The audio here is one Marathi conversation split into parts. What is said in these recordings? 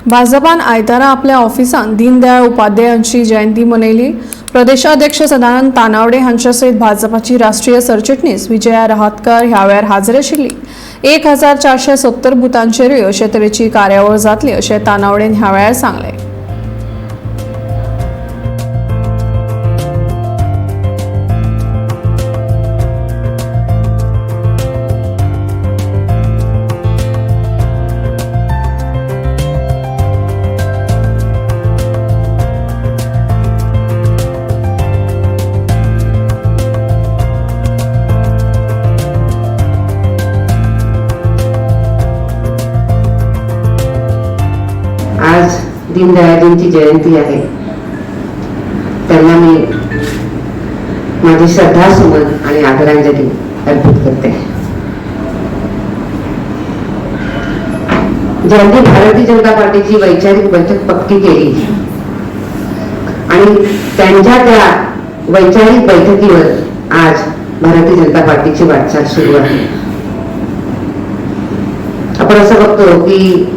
भाजपान आयतारा आपल्या ऑफिसांत दीनदयाळ उपाध्यायांची जयंती मनयली। प्रदेशाध्यक्ष सदानंद तानावडे हांचे सयत भाजपाची राष्ट्रीय सरचिटणीस विजया रहाटकर ह्या वेळार हाजीर आशिल्ली। 1470 बुथांचेरूय अशे तरेची कार्यावळ जातली अशें तानावडेन ह्या वेळार सांगलें। आज दीनदयाळजींची जयंती आहे। त्यांना मी माझी श्रद्धासुमन आणि आदरांजली अर्पित करते। ज्यांनी भारतीय जनता पार्टीची वैचारिक बैठक पक्की केली आणि त्यांच्या त्या वैचारिक बैठकीवर आज भारतीय जनता पार्टीची वाटचाल सुरू आहे। आपण असं बघतो की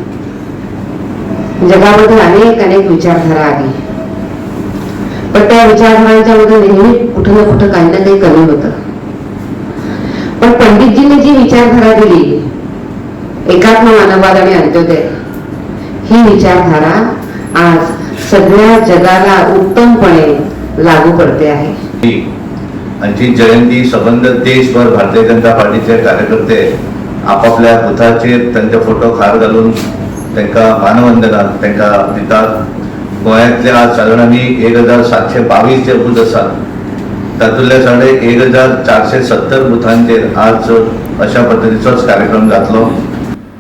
जगामध्ये अनेक विचारधारा आली, पण त्या विचारधारांच्या मध्ये नेहमी कुठं ना कुठं काही ना काही कमी होतं। पण पंडितजींनी जी विचारधारा दिली, एकात्म मानववाद आणि अंत्योदय, ही विचारधारा आज सगळ्या जगाला उत्तमपणे लागू पडते आहे। आमची जयंती संबंध देशभर भारतीय जनता पार्टीचे कार्यकर्ते आपापल्या बुथाचेर त्यांचे फोटो खार घालून त्यांना मानवंदना त्यांना दितात। गोंयांतले आज साधारण आमी 1722 जे बूथ आसात, तातूंतले साडे 1470 बुथांचेर आज अशा पद्दतीचोच कार्यक्रम जातलो।